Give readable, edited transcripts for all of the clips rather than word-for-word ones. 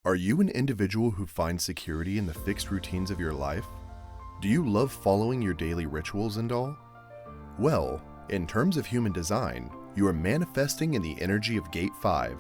Are you an individual who finds security in the fixed routines of your life? Do you love following your daily rituals and all? Well, in terms of human design, you are manifesting in the energy of Gate 5,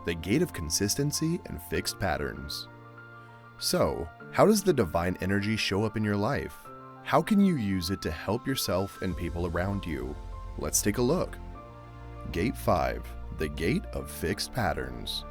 the gate of consistency and fixed patterns. So, how does the divine energy show up in your life? How can you use it to help yourself and people around you? Let's take a look. Gate 5, the gate of fixed patterns.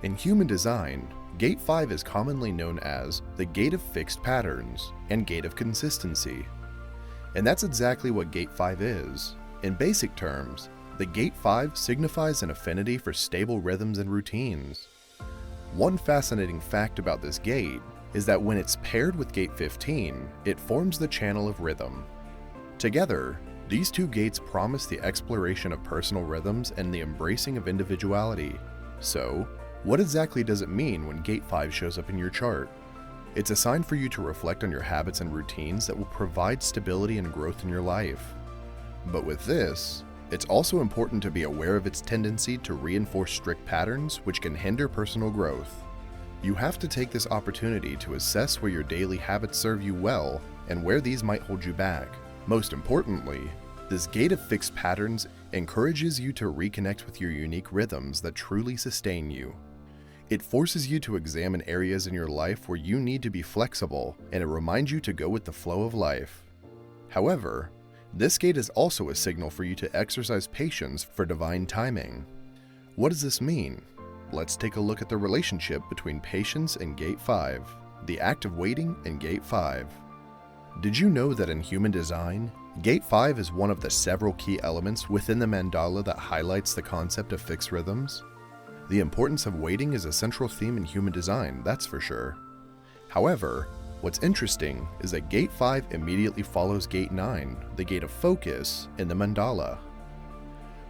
In human design, Gate 5 is commonly known as the gate of fixed patterns and gate of consistency. And that's exactly what Gate 5 is. In basic terms, the Gate 5 signifies an affinity for stable rhythms and routines. One fascinating fact about this gate is that when it's paired with Gate 15, it forms the channel of rhythm. Together, these two gates promise the exploration of personal rhythms and the embracing of individuality. So, what exactly does it mean when Gate 5 shows up in your chart? It's a sign for you to reflect on your habits and routines that will provide stability and growth in your life. But with this, it's also important to be aware of its tendency to reinforce strict patterns which can hinder personal growth. You have to take this opportunity to assess where your daily habits serve you well and where these might hold you back. Most importantly, this gate of fixed patterns encourages you to reconnect with your unique rhythms that truly sustain you. It forces you to examine areas in your life where you need to be flexible, and it reminds you to go with the flow of life. However, this gate is also a signal for you to exercise patience for divine timing. What does this mean? Let's take a look at the relationship between patience and Gate 5, the act of waiting and Gate 5. Did you know that in human design, Gate 5 is one of the several key elements within the mandala that highlights the concept of fixed rhythms? The importance of waiting is a central theme in human design, that's for sure. However, what's interesting is that Gate 5 immediately follows Gate 9, the gate of focus, in the mandala.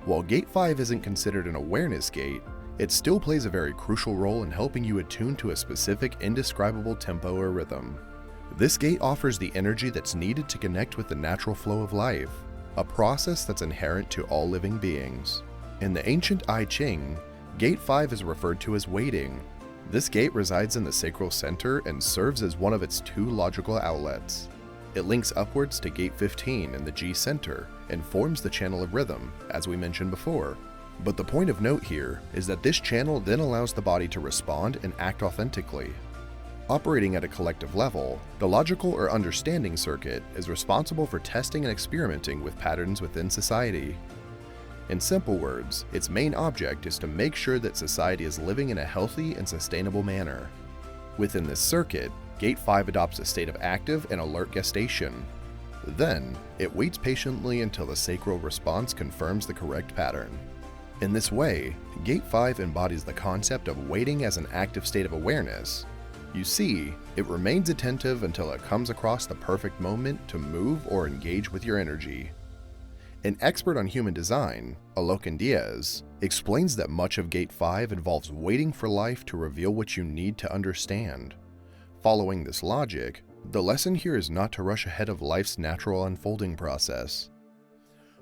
While Gate 5 isn't considered an awareness gate, it still plays a very crucial role in helping you attune to a specific indescribable tempo or rhythm. This gate offers the energy that's needed to connect with the natural flow of life, a process that's inherent to all living beings. In the ancient I Ching, Gate 5 is referred to as waiting. This gate resides in the sacral center and serves as one of its two logical outlets. It links upwards to Gate 15 in the G center and forms the channel of rhythm, as we mentioned before. But the point of note here is that this channel then allows the body to respond and act authentically. Operating at a collective level, the logical or understanding circuit is responsible for testing and experimenting with patterns within society. In simple words, its main object is to make sure that society is living in a healthy and sustainable manner. Within this circuit, Gate 5 adopts a state of active and alert gestation. Then, it waits patiently until the sacral response confirms the correct pattern. In this way, Gate 5 embodies the concept of waiting as an active state of awareness. You see, it remains attentive until it comes across the perfect moment to move or engage with your energy. An expert on human design, Alokan Diaz, explains that much of Gate 5 involves waiting for life to reveal what you need to understand. Following this logic, the lesson here is not to rush ahead of life's natural unfolding process.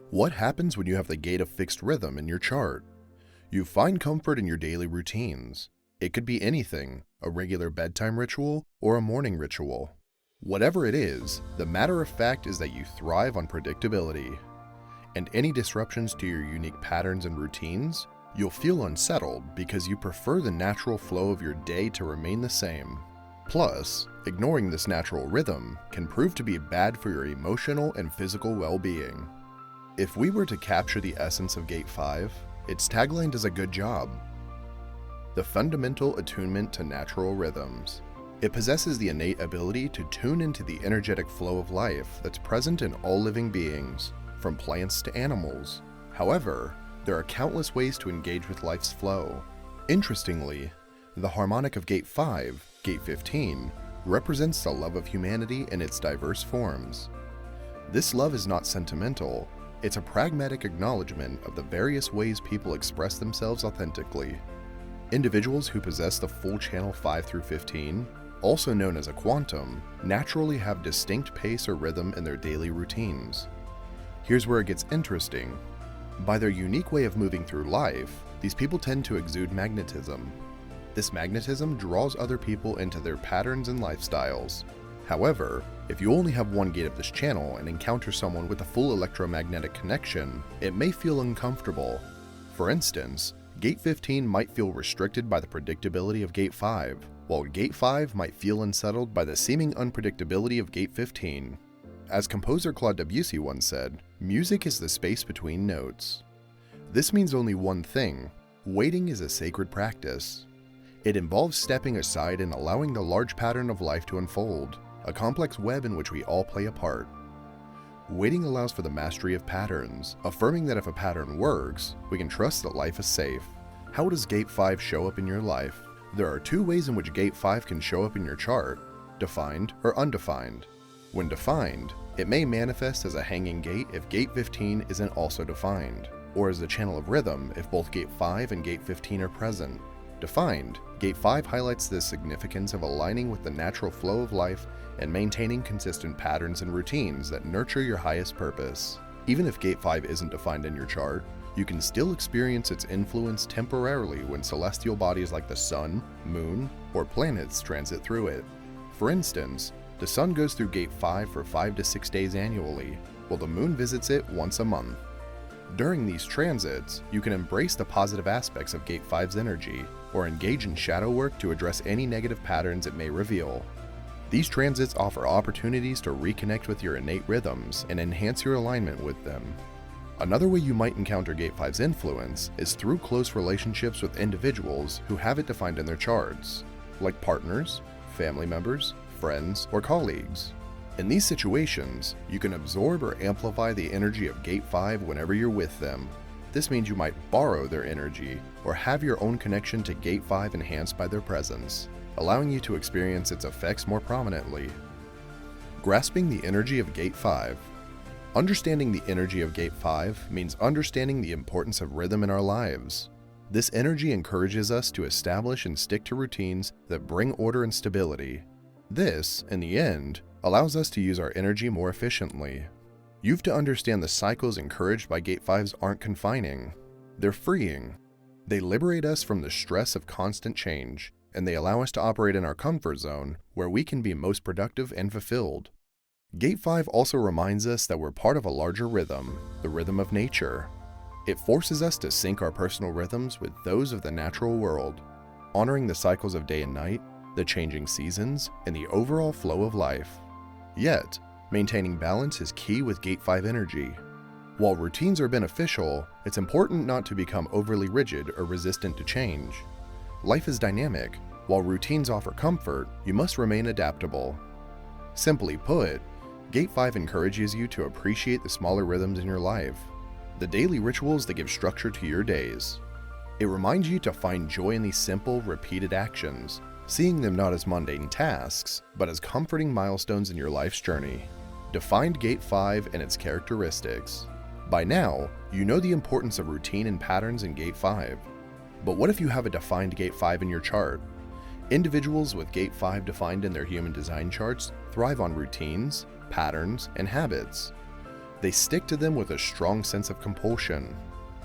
What happens when you have the gate of fixed rhythm in your chart? You find comfort in your daily routines. It could be anything, a regular bedtime ritual or a morning ritual. Whatever it is, the matter of fact is that you thrive on predictability. And any disruptions to your unique patterns and routines, you'll feel unsettled because you prefer the natural flow of your day to remain the same. Plus, ignoring this natural rhythm can prove to be bad for your emotional and physical well-being. If we were to capture the essence of Gate 5, its tagline does a good job. The fundamental attunement to natural rhythms. It possesses the innate ability to tune into the energetic flow of life that's present in all living beings, from plants to animals. However, there are countless ways to engage with life's flow. Interestingly, the harmonic of Gate 5, Gate 15, represents the love of humanity in its diverse forms. This love is not sentimental, it's a pragmatic acknowledgement of the various ways people express themselves authentically. Individuals who possess the full channel 5 through 15, also known as a quantum, naturally have distinct pace or rhythm in their daily routines. Here's where it gets interesting. By their unique way of moving through life, these people tend to exude magnetism. This magnetism draws other people into their patterns and lifestyles. However, if you only have one gate of this channel and encounter someone with a full electromagnetic connection, it may feel uncomfortable. For instance, Gate 15 might feel restricted by the predictability of Gate 5, while Gate 5 might feel unsettled by the seeming unpredictability of Gate 15. As composer Claude Debussy once said, music is the space between notes. This means only one thing: waiting is a sacred practice. It involves stepping aside and allowing the large pattern of life to unfold, a complex web in which we all play a part. Waiting allows for the mastery of patterns, affirming that if a pattern works, we can trust that life is safe. How does Gate 5 show up in your life? There are two ways in which Gate 5 can show up in your chart: defined or undefined. When defined, it may manifest as a hanging gate if Gate 15 isn't also defined, or as a channel of rhythm if both Gate 5 and Gate 15 are present. Defined, Gate 5 highlights the significance of aligning with the natural flow of life and maintaining consistent patterns and routines that nurture your highest purpose. Even if Gate 5 isn't defined in your chart, you can still experience its influence temporarily when celestial bodies like the sun, moon, or planets transit through it. For instance, the sun goes through Gate 5 for 5 to 6 days annually, while the moon visits it once a month. During these transits, you can embrace the positive aspects of Gate 5's energy, or engage in shadow work to address any negative patterns it may reveal. These transits offer opportunities to reconnect with your innate rhythms and enhance your alignment with them. Another way you might encounter Gate 5's influence is through close relationships with individuals who have it defined in their charts, like partners, family members, friends, or colleagues. In these situations, you can absorb or amplify the energy of Gate 5 whenever you're with them. This means you might borrow their energy or have your own connection to Gate 5 enhanced by their presence, allowing you to experience its effects more prominently. Grasping the energy of Gate 5. Understanding the energy of Gate 5 means understanding the importance of rhythm in our lives. This energy encourages us to establish and stick to routines that bring order and stability. This, in the end, allows us to use our energy more efficiently. You've to understand the cycles encouraged by Gate 5s aren't confining. They're freeing. They liberate us from the stress of constant change, and they allow us to operate in our comfort zone where we can be most productive and fulfilled. Gate 5 also reminds us that we're part of a larger rhythm, the rhythm of nature. It forces us to sync our personal rhythms with those of the natural world, honoring the cycles of day and night, the changing seasons, and the overall flow of life. Yet, maintaining balance is key with Gate 5 energy. While routines are beneficial, it's important not to become overly rigid or resistant to change. Life is dynamic. While routines offer comfort, you must remain adaptable. Simply put, Gate 5 encourages you to appreciate the smaller rhythms in your life, the daily rituals that give structure to your days. It reminds you to find joy in these simple, repeated actions, seeing them not as mundane tasks, but as comforting milestones in your life's journey. Defined Gate 5 and its characteristics. By now, you know the importance of routine and patterns in Gate 5. But what if you have a defined Gate 5 in your chart? Individuals with Gate 5 defined in their human design charts thrive on routines, patterns, and habits. They stick to them with a strong sense of compulsion.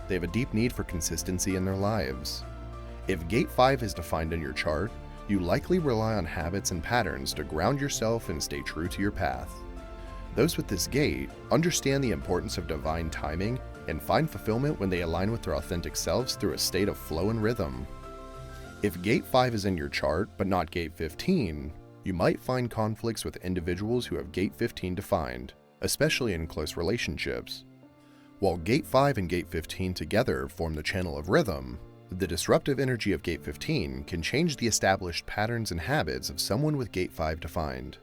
They have a deep need for consistency in their lives. If Gate 5 is defined in your chart, you likely rely on habits and patterns to ground yourself and stay true to your path. Those with this gate understand the importance of divine timing and find fulfillment when they align with their authentic selves through a state of flow and rhythm. If Gate 5 is in your chart but not Gate 15, you might find conflicts with individuals who have Gate 15 defined, especially in close relationships. While Gate 5 and Gate 15 together form the channel of rhythm, the disruptive energy of Gate 15 can change the established patterns and habits of someone with Gate 5 defined.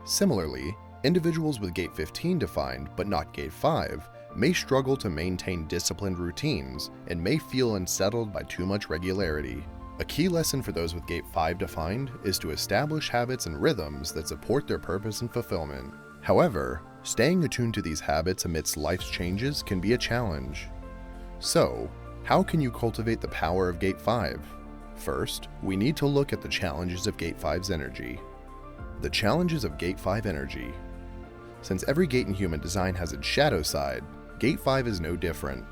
Similarly, individuals with Gate 15 defined but not Gate 5 may struggle to maintain disciplined routines and may feel unsettled by too much regularity. A key lesson for those with Gate 5 defined is to establish habits and rhythms that support their purpose and fulfillment. However, staying attuned to these habits amidst life's changes can be a challenge. So, how can you cultivate the power of Gate 5? First, we need to look at the challenges of Gate 5's energy. The challenges of Gate 5 energy. Since every gate in human design has its shadow side, Gate 5 is no different.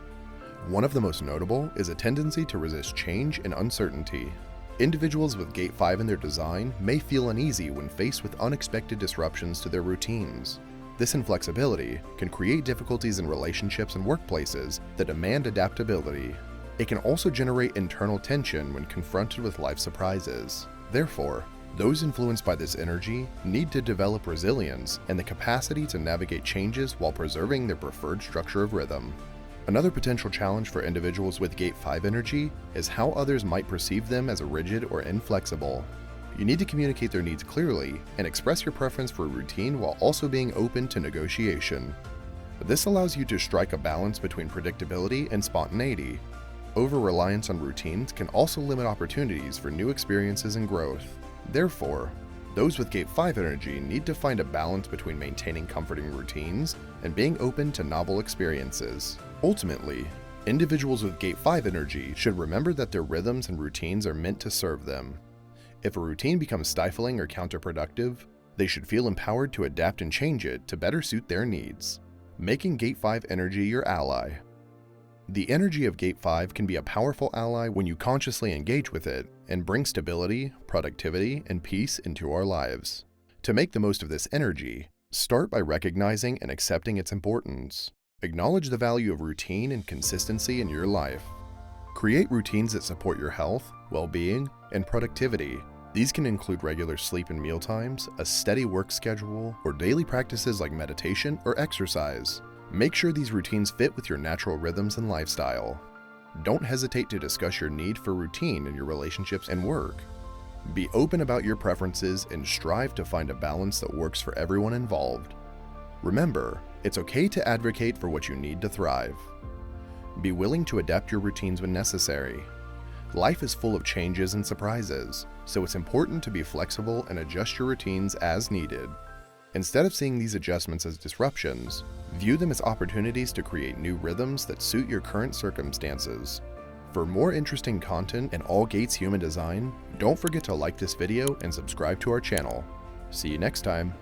One of the most notable is a tendency to resist change and uncertainty. Individuals with Gate 5 in their design may feel uneasy when faced with unexpected disruptions to their routines. This inflexibility can create difficulties in relationships and workplaces that demand adaptability. It can also generate internal tension when confronted with life surprises. Therefore, those influenced by this energy need to develop resilience and the capacity to navigate changes while preserving their preferred structure of rhythm. Another potential challenge for individuals with Gate 5 energy is how others might perceive them as rigid or inflexible. You need to communicate their needs clearly and express your preference for a routine while also being open to negotiation. This allows you to strike a balance between predictability and spontaneity. Over-reliance on routines can also limit opportunities for new experiences and growth. Therefore, those with Gate 5 energy need to find a balance between maintaining comforting routines and being open to novel experiences. Ultimately, individuals with Gate 5 energy should remember that their rhythms and routines are meant to serve them. If a routine becomes stifling or counterproductive, they should feel empowered to adapt and change it to better suit their needs, making Gate 5 energy your ally. The energy of Gate 5 can be a powerful ally when you consciously engage with it and bring stability, productivity, and peace into our lives. To make the most of this energy, start by recognizing and accepting its importance. Acknowledge the value of routine and consistency in your life. Create routines that support your health, well-being, and productivity. These can include regular sleep and meal times, a steady work schedule, or daily practices like meditation or exercise. Make sure these routines fit with your natural rhythms and lifestyle. Don't hesitate to discuss your need for routine in your relationships and work. Be open about your preferences and strive to find a balance that works for everyone involved. Remember, it's okay to advocate for what you need to thrive. Be willing to adapt your routines when necessary. Life is full of changes and surprises, so it's important to be flexible and adjust your routines as needed. Instead of seeing these adjustments as disruptions, view them as opportunities to create new rhythms that suit your current circumstances. For more interesting content in all Gates human design, don't forget to like this video and subscribe to our channel. See you next time.